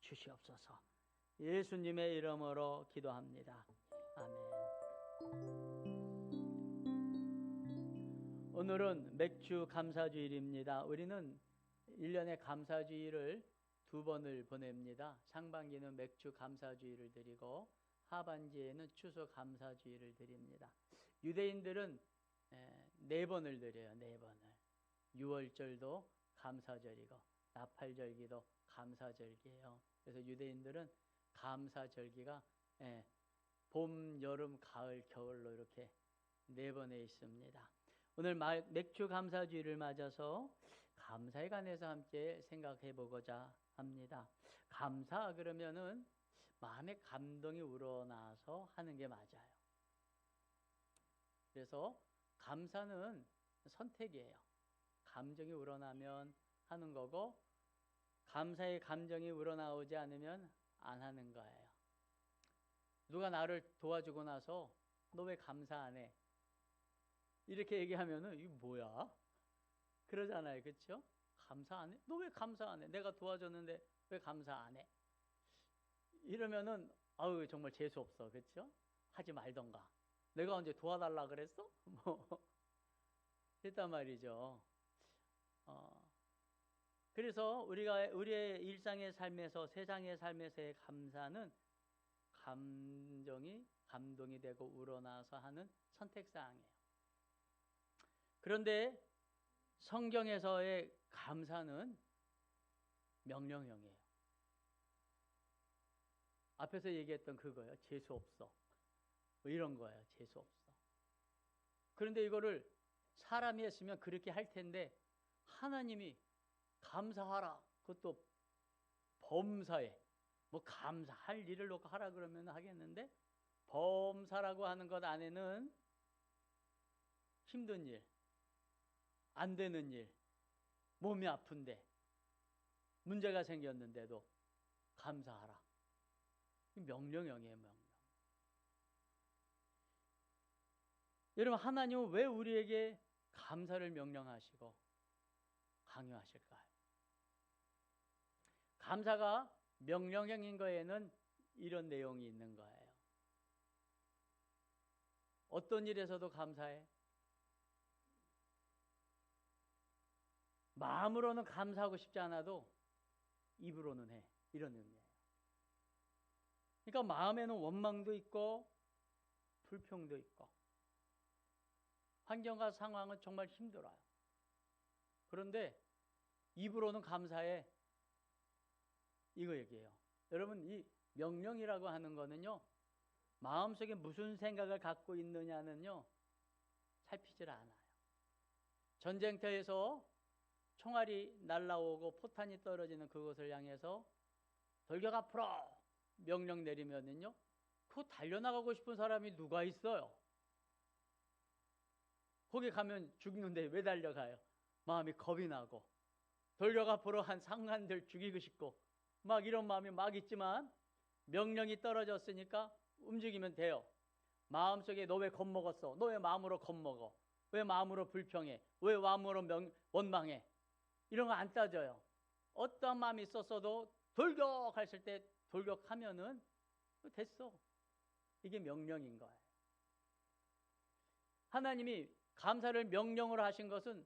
주시옵소서. 예수님의 이름으로 기도합니다. 아멘. 오늘은 맥주 감사주일입니다. 우리는 1년에 감사주일을 2번을 보냅니다. 상반기는 맥주 감사주일을 드리고 하반기에는 추수 감사주일을 드립니다. 유대인들은 4번을 드려요. 4번을. 유월절도 감사절이고 나팔절기도 감사절기예요. 그래서 유대인들은 감사절기가 봄, 여름, 가을, 겨울로 이렇게 4번에 있습니다. 오늘 맥주 감사주일을 맞아서 감사에 관해서 함께 생각해 보고자 합니다. 감사 그러면은 마음에 감동이 우러나서 하는 게 맞아요. 그래서 감사는 선택이에요. 감정이 우러나면 하는 거고 감사의 감정이 우러나오지 않으면 안 하는 거예요. 누가 나를 도와주고 나서 너 왜 감사 안 해? 이렇게 얘기하면은 이거 뭐야? 그러잖아요. 그렇죠? 감사 안 해? 너 왜 감사 안 해? 내가 도와줬는데 왜 감사 안 해? 이러면은 아우 정말 재수 없어. 그렇죠? 하지 말던가. 내가 언제 도와달라 그랬어? 뭐 했단 말이죠. 그래서 우리가 우리의 일상의 삶에서 세상의 삶에서의 감사는 감동이 되고 우러나서 하는 선택사항이에요. 그런데 성경에서의 감사는 명령형이에요. 앞에서 얘기했던 그거예요. 재수 없어. 뭐 이런 거예요. 재수 없어. 그런데 이거를 사람이 했으면 그렇게 할 텐데 하나님이 감사하라. 그것도 범사에 뭐 감사할 일을 놓고 하라 그러면 하겠는데 범사라고 하는 것 안에는 힘든 일, 안 되는 일, 몸이 아픈데 문제가 생겼는데도 감사하라. 명령형이에요. 명령. 여러분 하나님은 왜 우리에게 감사를 명령하시고 강요하실까요? 감사가 명령형인 거에는 이런 내용이 있는 거예요. 어떤 일에서도 감사해? 마음으로는 감사하고 싶지 않아도 입으로는 해. 이런 의미예요. 그러니까 마음에는 원망도 있고 불평도 있고 환경과 상황은 정말 힘들어요. 그런데 입으로는 감사해. 이거 얘기해요. 여러분 이 명령이라고 하는 거는요. 마음속에 무슨 생각을 갖고 있느냐는요. 살피질 않아요. 전쟁터에서 총알이 날라오고 포탄이 떨어지는 그곳을 향해서 돌격 앞으로 명령 내리면은요. 그 달려나가고 싶은 사람이 누가 있어요? 거기 가면 죽는데 왜 달려가요? 마음이 겁이 나고 돌격 앞으로 한 상관들 죽이고 싶고 막 이런 마음이 막 있지만 명령이 떨어졌으니까 움직이면 돼요. 마음속에 너 왜 겁먹었어? 너 왜 마음으로 겁먹어? 왜 마음으로 불평해? 왜 마음으로 원망해? 이런 거 안 따져요. 어떤 마음이 있었어도 돌격했을 때 돌격하면은 됐어. 이게 명령인 거예요. 하나님이 감사를 명령으로 하신 것은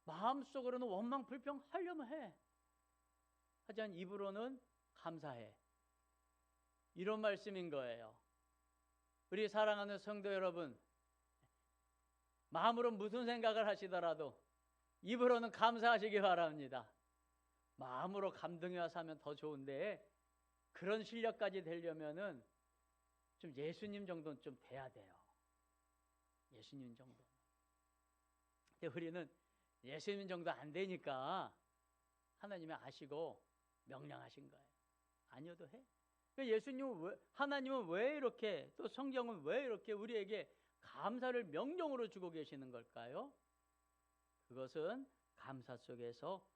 마음속으로는 원망 불평 하려면 해. 하지만 입으로는 감사해. 이런 말씀인 거예요. 우리 사랑하는 성도 여러분, 마음으로 무슨 생각을 하시더라도 입으로는 감사하시기 바랍니다. 마음으로 감동이 와서 하면 더 좋은데 그런 실력까지 되려면은 좀 예수님 정도는 좀 돼야 돼요. 예수님 정도. 근데 우리는 예수님 정도 안 되니까 하나님이 아시고 명령하신 거예요. 아니어도 해. 하나님은 왜 이렇게 또 성경은 왜 이렇게 우리에게 감사를 명령으로 주고 계시는 걸까요? 그것은 감사 속에서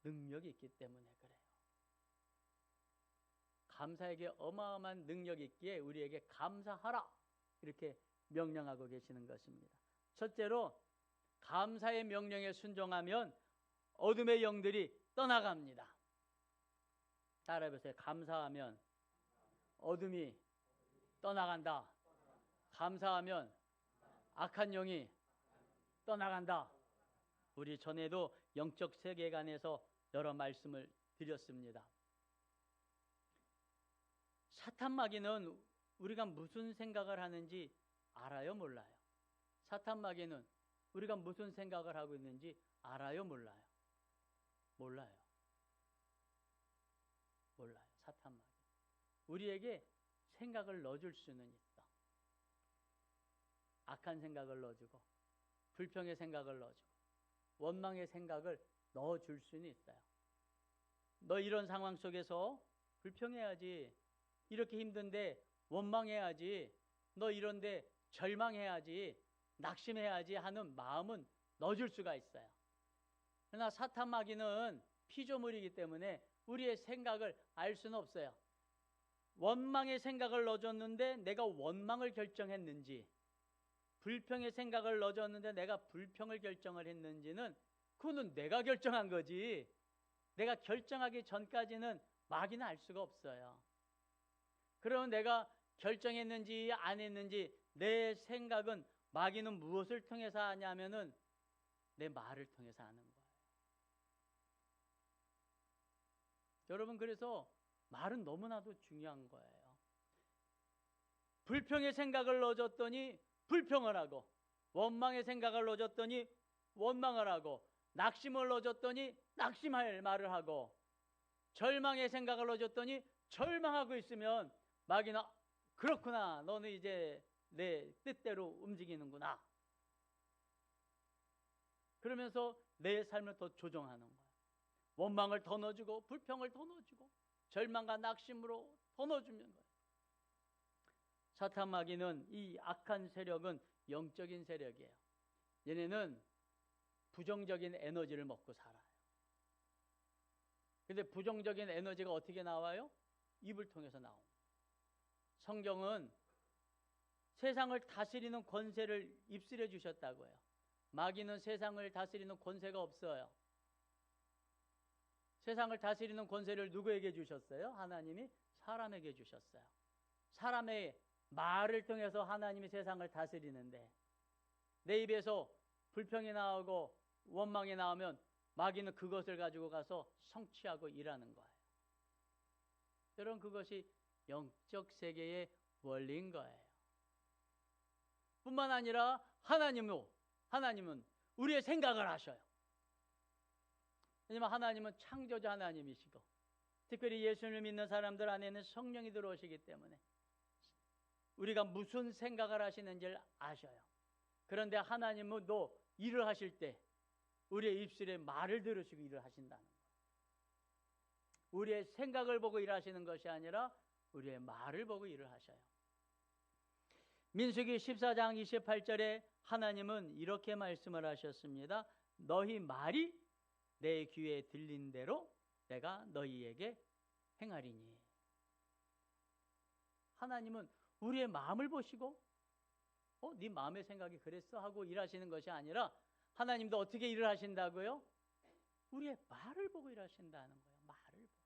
능력이 있기 때문에 그래요. 감사에게 어마어마한 능력이 있기에 우리에게 감사하라 이렇게 명령하고 계시는 것입니다. 첫째로 감사의 명령에 순종하면 어둠의 영들이 떠나갑니다. 따라해보세요. 감사하면 어둠이 떠나간다. 감사하면 악한 영이 떠나간다. 우리 전에도 영적 세계관에서 여러 말씀을 드렸습니다. 사탄 마귀는 우리가 무슨 생각을 하는지 알아요, 몰라요? 사탄 마귀는 우리가 무슨 생각을 하고 있는지 알아요, 몰라요? 몰라요. 몰라요. 사탄 마귀. 우리에게 생각을 넣어줄 수는 있어. 악한 생각을 넣어주고, 불평의 생각을 넣어주고, 원망의 생각을 넣어줄 수는 있어요. 너 이런 상황 속에서 불평해야지. 이렇게 힘든데 원망해야지. 너 이런데 절망해야지. 낙심해야지 하는 마음은 넣어줄 수가 있어요. 그러나 사탄 마귀는 피조물이기 때문에 우리의 생각을 알 수는 없어요. 원망의 생각을 넣어줬는데 내가 원망을 결정했는지, 불평의 생각을 넣어줬는데 내가 불평을 결정을 했는지는 그거는 내가 결정한 거지. 내가 결정하기 전까지는 마귀는 알 수가 없어요. 그러면 내가 결정했는지 안 했는지 내 생각은 마귀는 무엇을 통해서 하냐면은 내 말을 통해서 하는 거예요. 여러분, 그래서 말은 너무나도 중요한 거예요. 불평의 생각을 넣어줬더니 불평을 하고, 원망의 생각을 넣어줬더니 원망을 하고, 낙심을 넣어줬더니 낙심할 말을 하고, 절망의 생각을 넣어줬더니 절망하고 있으면 마귀는 그렇구나, 너는 이제 내 뜻대로 움직이는구나. 그러면서 내 삶을 더 조정하는 거야. 원망을 더 넣어주고, 불평을 더 넣어주고, 절망과 낙심으로 더 넣어주는 거야. 사탄 마귀는, 이 악한 세력은 영적인 세력이에요. 얘네는 부정적인 에너지를 먹고 살아요. 근데 부정적인 에너지가 어떻게 나와요? 입을 통해서 나옵니다. 성경은 세상을 다스리는 권세를 입술에 주셨다고 해요. 마귀는 세상을 다스리는 권세가 없어요. 세상을 다스리는 권세를 누구에게 주셨어요? 하나님이 사람에게 주셨어요. 사람의 말을 통해서 하나님이 세상을 다스리는데, 내 입에서 불평이 나오고 원망이 나오면 마귀는 그것을 가지고 가서 성취하고 일하는 거예요. 여러분, 그것이 영적 세계의 원리인 거예요. 뿐만 아니라 하나님은 우리의 생각을 하셔요. 왜냐하면 하나님은 창조자 하나님이시고, 특별히 예수를 믿는 사람들 안에는 성령이 들어오시기 때문에 우리가 무슨 생각을 하시는지를 아셔요. 그런데 하나님은 또 일을 하실 때 우리의 입술에 말을 들으시고 일을 하신다는 거예요. 우리의 생각을 보고 일하시는 것이 아니라 우리의 말을 보고 일을 하셔요. 민수기 14장 28절에 하나님은 이렇게 말씀을 하셨습니다. 너희 말이 내 귀에 들린 대로 내가 너희에게 행하리니. 하나님은 우리의 마음을 보시고 네 마음의 생각이 그랬어 하고 일하시는 것이 아니라, 하나님도 어떻게 일을 하신다고요? 우리의 말을 보고 일하신다는 거예요. 말을 보고.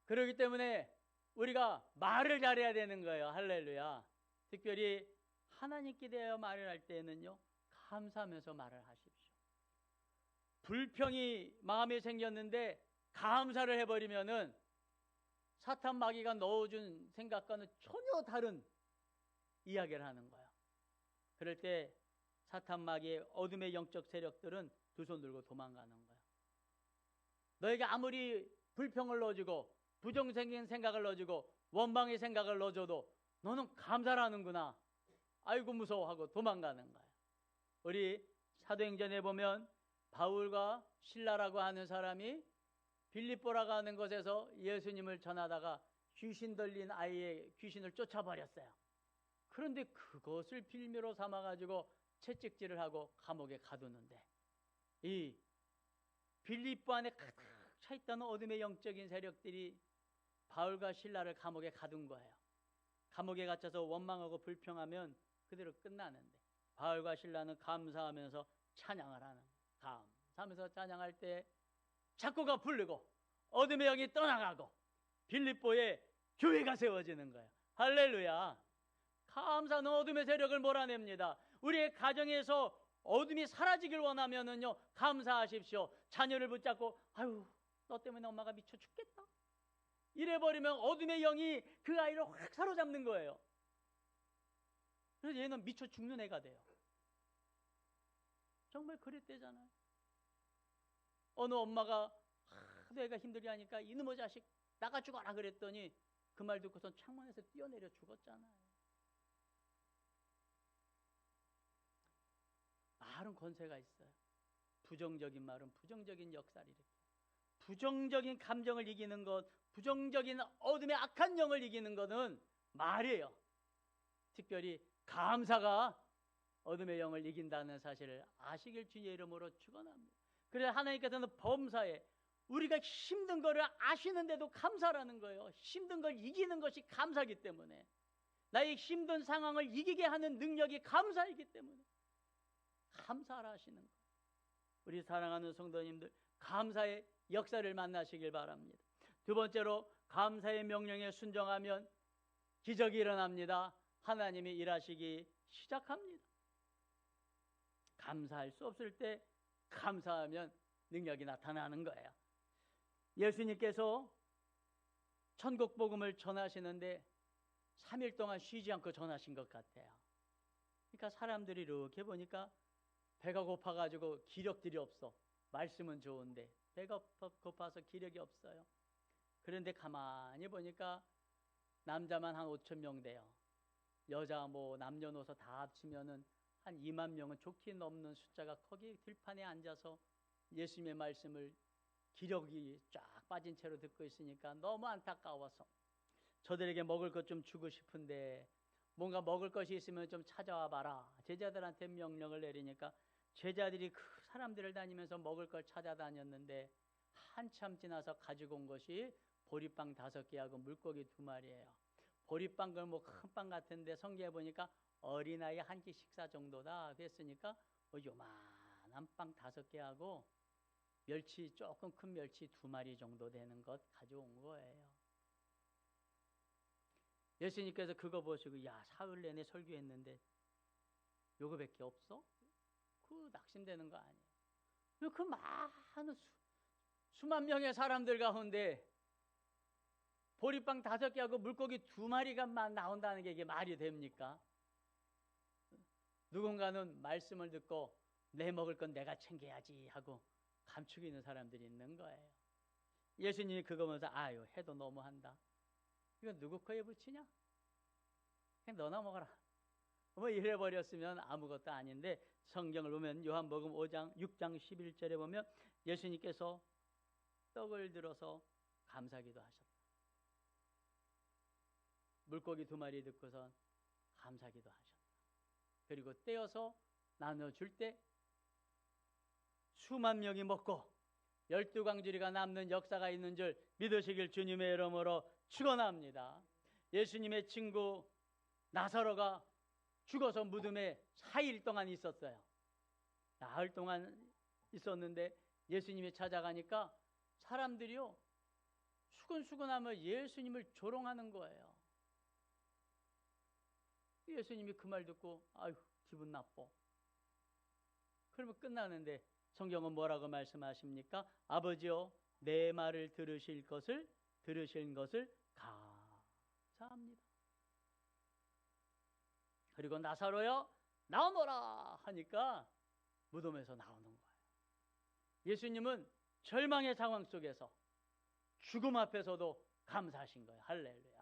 그렇기 때문에 우리가 말을 잘해야 되는 거예요. 할렐루야. 특별히 하나님께 대하여 말을 할 때는요, 감사하면서 말을 하십시오. 불평이 마음에 생겼는데 감사를 해버리면은 사탄 마귀가 넣어준 생각과는 전혀 다른 이야기를 하는 거야. 그럴 때 사탄 마귀의 어둠의 영적 세력들은 두 손 들고 도망가는 거야. 너에게 아무리 불평을 넣어주고 부정적인 생각을 넣어주고 원망의 생각을 넣어줘도 너는 감사를 하는구나, 아이고 무서워하고 도망가는 거야. 우리 사도행전에 보면 바울과 실라라고 하는 사람이 빌립보라고 하는 곳에서 예수님을 전하다가 귀신 들린 아이의 귀신을 쫓아버렸어요. 그런데 그것을 빌미로 삼아가지고 채찍질을 하고 감옥에 가두는데, 이 빌립보 안에 가득 차있다는 어둠의 영적인 세력들이 바울과 실라를 감옥에 가둔 거예요. 감옥에 갇혀서 원망하고 불평하면 그대로 끝나는데, 바울과 실라는 감사하면서 찬양을 하는 거예요. 하면서 찬양할 때 작고가 부르고 어둠의 영이 떠나가고 빌립보에 교회가 세워지는 거예요. 할렐루야. 감사는 어둠의 세력을 몰아냅니다. 우리의 가정에서 어둠이 사라지길 원하면은요, 감사하십시오. 자녀를 붙잡고 아유 너 때문에 엄마가 미쳐 죽겠다 이래버리면 어둠의 영이 그 아이를 확 사로잡는 거예요. 그래서 얘는 미쳐 죽는 애가 돼요. 정말 그랬대잖아요. 어느 엄마가 하도 애가 힘들게 하니까 이놈의 자식 나가 죽어라 그랬더니 그 말 듣고선 창문에서 뛰어내려 죽었잖아요. 말은 권세가 있어요. 부정적인 말은 부정적인 역사를 일으켜요. 부정적인 감정을 이기는 것, 부정적인 어둠의 악한 영을 이기는 것은 말이에요. 특별히 감사가 어둠의 영을 이긴다는 사실을 아시길 주의 이름으로 축원합니다. 그래서 하나님께서는 범사에 우리가 힘든 거를 아시는데도 감사라는 거예요. 힘든 걸 이기는 것이 감사이기 때문에, 나의 힘든 상황을 이기게 하는 능력이 감사이기 때문에 감사를 하시는 거예요. 우리 사랑하는 성도님들, 감사의 역사를 만나시길 바랍니다. 두 번째로, 감사의 명령에 순종하면 기적이 일어납니다. 하나님이 일하시기 시작합니다. 감사할 수 없을 때 감사하면 능력이 나타나는 거예요. 예수님께서 천국 복음을 전하시는데 3일 동안 쉬지 않고 전하신 것 같아요. 그러니까 사람들이 이렇게 보니까 배가 고파가지고 기력들이 없어. 말씀은 좋은데 배가 고파서 기력이 없어요. 그런데 가만히 보니까 남자만 한 5천 명 돼요. 여자 뭐 남녀노소 다 합치면은 한 2만 명은 좋게 넘는 숫자가 거기 들판에 앉아서 예수님의 말씀을 기력이 쫙 빠진 채로 듣고 있으니까 너무 안타까워서 저들에게 먹을 것 좀 주고 싶은데 뭔가 먹을 것이 있으면 좀 찾아와 봐라. 제자들한테 명령을 내리니까 제자들이 그 사람들을 다니면서 먹을 걸 찾아다녔는데 한참 지나서 가지고 온 것이 보리빵 5개하고 물고기 2마리예요. 보리빵은 뭐 큰 빵 같은데 성경에 보니까 어린아이 한 끼 식사 정도다 그랬으니까 요만한 빵 5개하고 멸치, 조금 큰 멸치 2마리 정도 되는 것 가져온 거예요. 예수님께서 그거 보시고 야, 사흘 내내 설교했는데 요거밖에 없어? 그 낙심되는 거 아니에요. 그 많은 수만 명의 사람들 가운데 보리빵 5개하고 물고기 2마리가 나온다는 게 이게 말이 됩니까? 누군가는 말씀을 듣고 내 먹을 건 내가 챙겨야지 하고 감추고 있는 사람들이 있는 거예요. 예수님이 그거 보면서 아유 해도 너무한다. 이거 누구 코에 붙이냐? 그냥 너나 먹어라. 뭐 이래버렸으면 아무것도 아닌데 성경을 보면 요한복음 6장 11절에 보면 예수님께서 떡을 들어서 감사기도 하셨다. 물고기 2마리 듣고선 감사기도 하셨다. 그리고 떼어서 나눠줄 때 수만 명이 먹고 12광주리가 남는 역사가 있는 줄 믿으시길 주님의 이름으로 축원합니다. 예수님의 친구 나사로가 죽어서 무덤에 4일 동안 있었어요. 나흘 동안 있었는데 예수님이 찾아가니까 사람들이요 수근수근하며 예수님을 조롱하는 거예요. 예수님이 그 말 듣고 아유 기분 나빠. 그러면 끝나는데 성경은 뭐라고 말씀하십니까? 아버지여 내 말을 들으신 것을 감사합니다. 그리고 나사로여 나오너라 하니까 무덤에서 나오는 거예요. 예수님은 절망의 상황 속에서 죽음 앞에서도 감사하신 거예요. 할렐루야.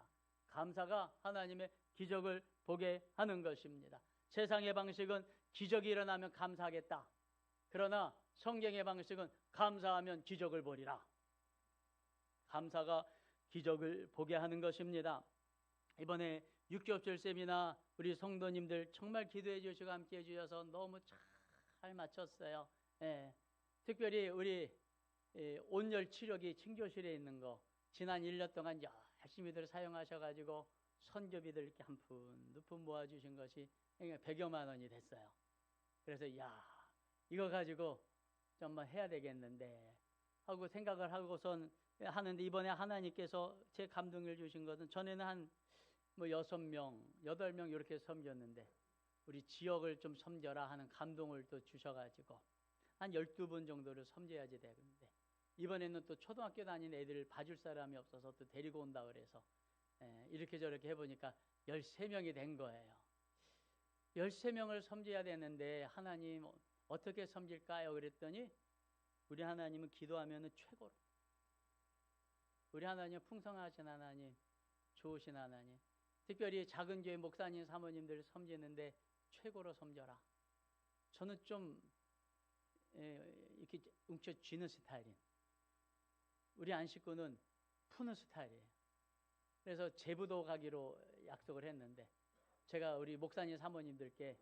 감사가 하나님의 기적을 보게 하는 것입니다. 세상의 방식은 기적이 일어나면 감사하겠다. 그러나 성경의 방식은 감사하면 기적을 보리라. 감사가 기적을 보게 하는 것입니다. 이번에 6.7 세미나 우리 성도님들 정말 기도해 주시고 함께 해 주셔서 너무 잘 마쳤어요. 예. 특별히 우리 온열 치료기清교실에 있는 거 지난 1년 동안 열심히들 사용하셔가지고 선교비들 이렇게 한 푼 두 푼 모아주신 것이 100여만 원이 됐어요. 그래서 야 이거 가지고 좀 뭐 해야 되겠는데 하고 생각을 하고선 하는데, 이번에 하나님께서 제 감동을 주신 것은, 전에는 한 뭐 6명, 8명 이렇게 섬겼는데 우리 지역을 좀 섬겨라 하는 감동을 또 주셔가지고 한 12분 정도를 섬겨야지 되는데, 이번에는 또 초등학교 다니는 애들을 봐줄 사람이 없어서 또 데리고 온다 그래서 이렇게 저렇게 해보니까 13명이 된 거예요. 13명을 섬겨야 되는데 하나님 어떻게 섬길까요? 그랬더니 우리 하나님은 기도하면 최고로, 우리 하나님은 풍성하신 하나님, 좋으신 하나님, 특별히 작은 교회 목사님 사모님들 섬기는데 최고로 섬겨라. 저는 좀 이렇게 움켜쥐는 스타일이에요. 우리 안식구는 푸는 스타일이에요. 그래서 제부도 가기로 약속을 했는데, 제가 우리 목사님 사모님들께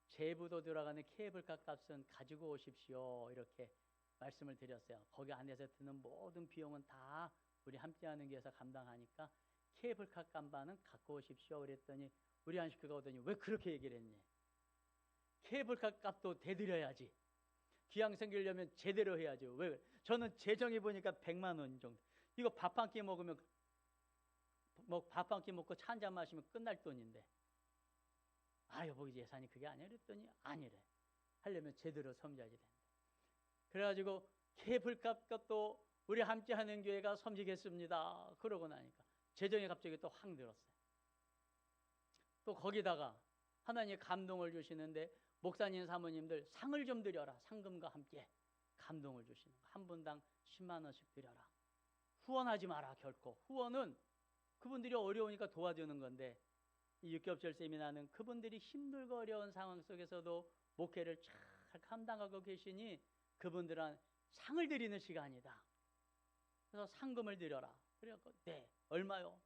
제부도 들어가는 케이블카 값은 가지고 오십시오 이렇게 말씀을 드렸어요. 거기 안에서 드는 모든 비용은 다 우리 함께하는 교회에서 감당하니까 케이블카 값만은 갖고 오십시오 그랬더니, 우리 안식구가 오더니 왜 그렇게 얘기를 했니? 케이블카 값도 대드려야지. 귀양 생기려면 제대로 해야죠. 왜? 저는 재정해 보니까 100만 원 정도. 이거 밥 한 끼 먹으면, 밥 한 끼 먹고 차 한 잔 마시면 끝날 돈인데, 여보 예산이 그게 아니야 그랬더니 아니래. 하려면 제대로 섬겨야지 된다. 그래가지고 케이블카 값도 우리 함께하는 교회가 섬기겠습니다. 그러고 나니까 재정이 갑자기 또 확 늘었어요. 또 거기다가 하나님의 감동을 주시는데, 목사님 사모님들 상을 좀 드려라. 상금과 함께 감동을 주시는 거. 한 분당 10만 원씩 드려라. 후원하지 마라. 결코. 후원은 그분들이 어려우니까 도와주는 건데, 이 6개월 세미나는 그분들이 힘들고 어려운 상황 속에서도 목회를 잘 감당하고 계시니 그분들은 상을 드리는 시간이다. 그래서 상금을 드려라. 그래갖고 네, 얼마요?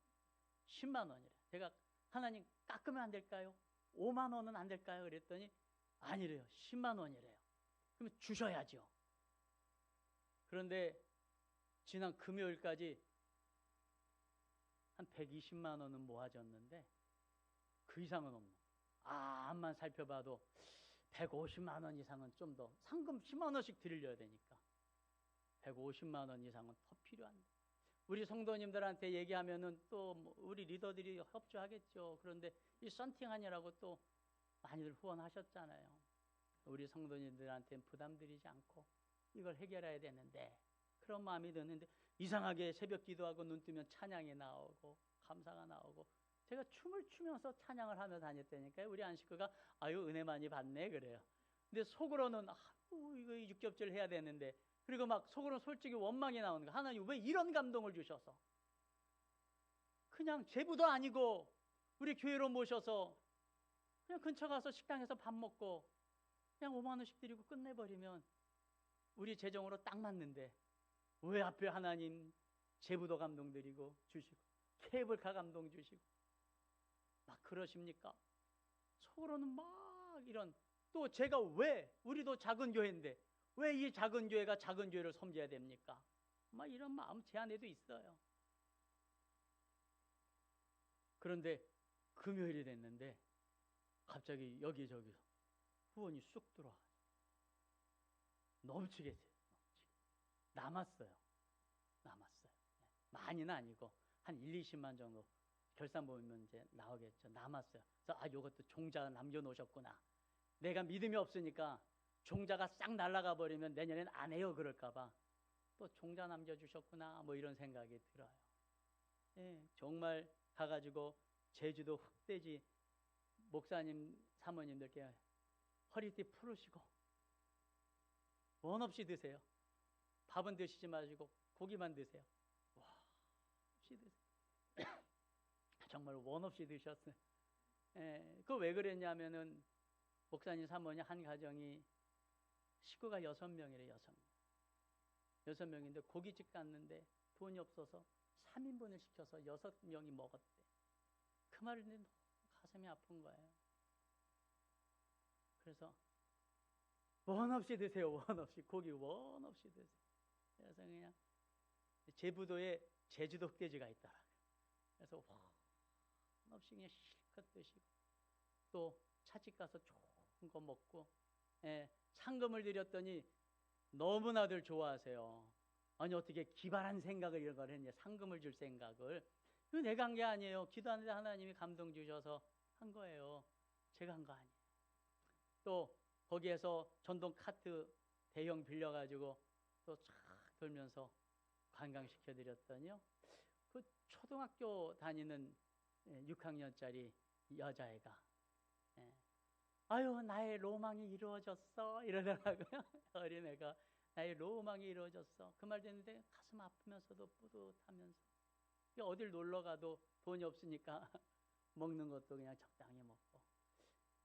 10만 원이래. 제가 하나님 깎으면 안 될까요? 5만 원은 안 될까요? 그랬더니 아니래요. 10만 원이래요. 그러면 주셔야죠. 그런데 지난 금요일까지 한 120만 원은 모아졌는데 그 이상은 없는. 암만 살펴봐도 150만 원 이상은 좀 더, 상금 10만 원씩 드리려야 되니까 150만 원 이상은 더 필요한데, 우리 성도님들한테 얘기하면은 또 우리 리더들이 협조하겠죠. 그런데 이 썬팅하느라고 또 많이들 후원하셨잖아요. 우리 성도님들한테는 부담드리지 않고 이걸 해결해야 되는데, 그런 마음이 드는데, 이상하게 새벽 기도하고 눈 뜨면 찬양이 나오고 감사가 나오고, 제가 춤을 추면서 찬양을 하며 다녔다니까요. 우리 안식구가 은혜 많이 받네 그래요. 근데 속으로는 이거 6겹절 해야 되는데, 그리고 막 속으로는 솔직히 원망이 나오는 거야. 하나님 왜 이런 감동을 주셔서 그냥 제부도 아니고 우리 교회로 모셔서 그냥 근처 가서 식당에서 밥 먹고 그냥 5만 원씩 드리고 끝내버리면 우리 재정으로 딱 맞는데, 왜 앞에 하나님 제부도 감동 드리고 주시고 케이블카 감동 주시고 막 그러십니까? 속으로는 막 이런, 또 제가 왜, 우리도 작은 교회인데 왜 이 작은 교회가 작은 교회를 섬겨야 됩니까? 막 이런 마음 제 안에도 있어요. 그런데 금요일이 됐는데 갑자기 여기저기 후원이 쑥 들어와. 넘치겠어요. 남았어요. 많이는 아니고 한 1, 20만 정도 결산 보면 이제 나오겠죠. 남았어요. 그래서 요것도 종자 남겨놓으셨구나. 내가 믿음이 없으니까 종자가 싹 날아가 버리면 내년엔 안 해요 그럴까봐 또 종자 남겨주셨구나, 뭐 이런 생각이 들어요. 정말 가가지고 제주도 흑돼지 목사님 사모님들께 허리띠 풀으시고 원 없이 드세요. 밥은 드시지 마시고 고기만 드세요. 와, 없이 드세요. 정말 원 없이 드셨어요. 그거 왜 그랬냐면은 목사님 사모님 한 가정이 식구가 6명이래. 6명인데 고깃집 갔는데 돈이 없어서 3인분을 시켜서 6명이 먹었대. 그 말을 듣는데 가슴이 아픈 거예요. 그래서 원 없이 드세요. 원 없이. 고기 원 없이 드세요. 그래서 그냥 제부도에 제주도 흑돼지가 있더라. 그래서 원 없이 그냥 실컷 드시고, 또 차집 가서 좋은 거 먹고, 상금을 드렸더니 너무나들 좋아하세요. 아니 어떻게 기발한 생각을 이런 걸 했냐. 상금을 줄 생각을. 이거 내가 한 게 아니에요. 기도하는데 하나님이 감동 주셔서 한 거예요. 제가 한 거 아니에요. 또 거기에서 전동 카트 대형 빌려가지고 또 쫙 돌면서 관광시켜드렸더니요. 그 초등학교 다니는 6학년짜리 여자애가 아유 나의 로망이 이루어졌어 이러더라고요. 어린애가 나의 로망이 이루어졌어. 그 말 듣는데 가슴 아프면서도 뿌듯하면서 어딜 놀러 가도 돈이 없으니까 먹는 것도 그냥 적당히 먹고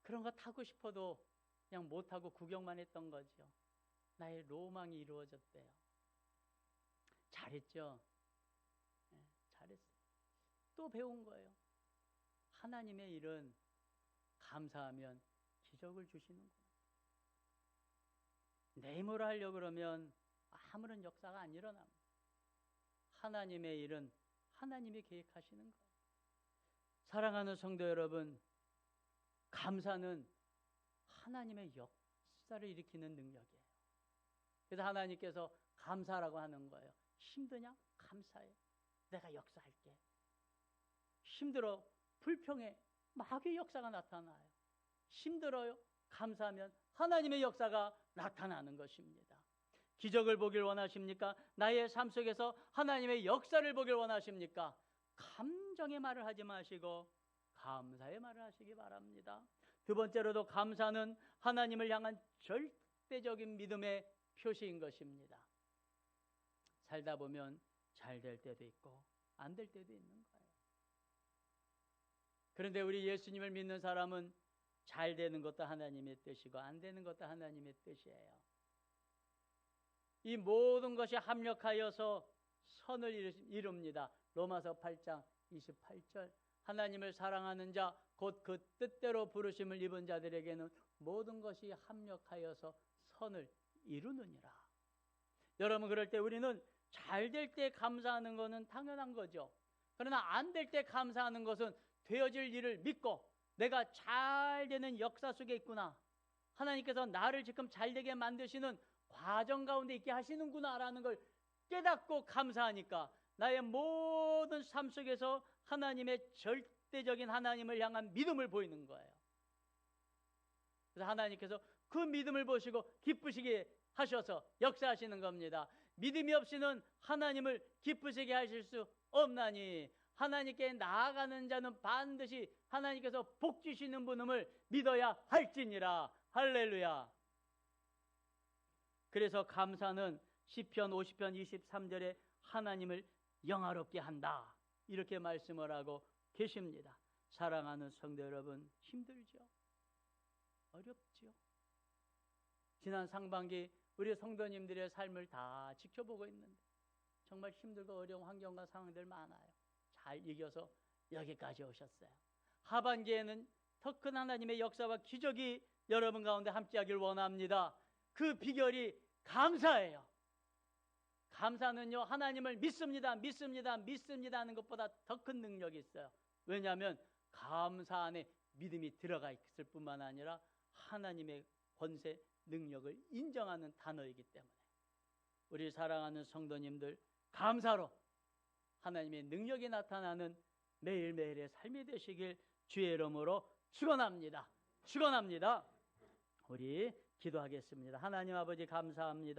그런 거 타고 싶어도 그냥 못 타고 구경만 했던 거죠. 나의 로망이 이루어졌대요. 잘했죠. 잘했어요. 또 배운 거예요. 하나님의 일은 감사하면 기적을 주시는구나. 내 힘으로 하려고 그러면 아무런 역사가 안 일어납니다. 하나님의 일은 하나님이 계획하시는 거예요. 사랑하는 성도 여러분, 감사는 하나님의 역사를 일으키는 능력이에요. 그래서 하나님께서 감사라고 하는 거예요. 힘드냐? 감사해. 내가 역사할게. 힘들어? 불평해. 마귀의 역사가 나타나요. 힘들어요? 감사하면 하나님의 역사가 나타나는 것입니다. 기적을 보길 원하십니까? 나의 삶 속에서 하나님의 역사를 보길 원하십니까? 감정의 말을 하지 마시고 감사의 말을 하시기 바랍니다. 두 번째로도 감사는 하나님을 향한 절대적인 믿음의 표시인 것입니다. 살다 보면 잘 될 때도 있고 안 될 때도 있는 거예요. 그런데 우리 예수님을 믿는 사람은 잘 되는 것도 하나님의 뜻이고 안 되는 것도 하나님의 뜻이에요. 이 모든 것이 합력하여서 선을 이룹니다. 로마서 8장 28절 하나님을 사랑하는 자 곧 그 뜻대로 부르심을 입은 자들에게는 모든 것이 합력하여서 선을 이루느니라. 여러분 그럴 때 우리는 잘 될 때 감사하는 것은 당연한 거죠. 그러나 안 될 때 감사하는 것은 되어질 일을 믿고 내가 잘 되는 역사 속에 있구나. 하나님께서 나를 지금 잘 되게 만드시는 과정 가운데 있게 하시는구나라는 걸 깨닫고 감사하니까 나의 모든 삶 속에서 하나님의 절대적인 하나님을 향한 믿음을 보이는 거예요. 그래서 하나님께서 그 믿음을 보시고 기쁘시게 하셔서 역사하시는 겁니다. 믿음이 없이는 하나님을 기쁘시게 하실 수 없나니 하나님께 나아가는 자는 반드시 하나님께서 복 주시는 분임을 믿어야 할지니라. 할렐루야. 그래서 감사는 시편 50편 23절에 하나님을 영화롭게 한다 이렇게 말씀을 하고 계십니다. 사랑하는 성도 여러분, 힘들죠? 어렵죠? 지난 상반기 우리 성도님들의 삶을 다 지켜보고 있는데 정말 힘들고 어려운 환경과 상황들 많아요. 잘 이겨서 여기까지 오셨어요. 하반기에는 더 큰 하나님의 역사와 기적이 여러분 가운데 함께하길 원합니다. 그 비결이 감사예요. 감사는요, 하나님을 믿습니다, 믿습니다, 믿습니다 하는 것보다 더 큰 능력이 있어요. 왜냐하면 감사 안에 믿음이 들어가 있을 뿐만 아니라 하나님의 권세, 능력을 인정하는 단어이기 때문에 우리 사랑하는 성도님들 감사로 하나님의 능력이 나타나는 매일매일의 삶이 되시길 주의 이름으로 축원합니다. 축원합니다. 우리 기도하겠습니다. 하나님 아버지 감사합니다.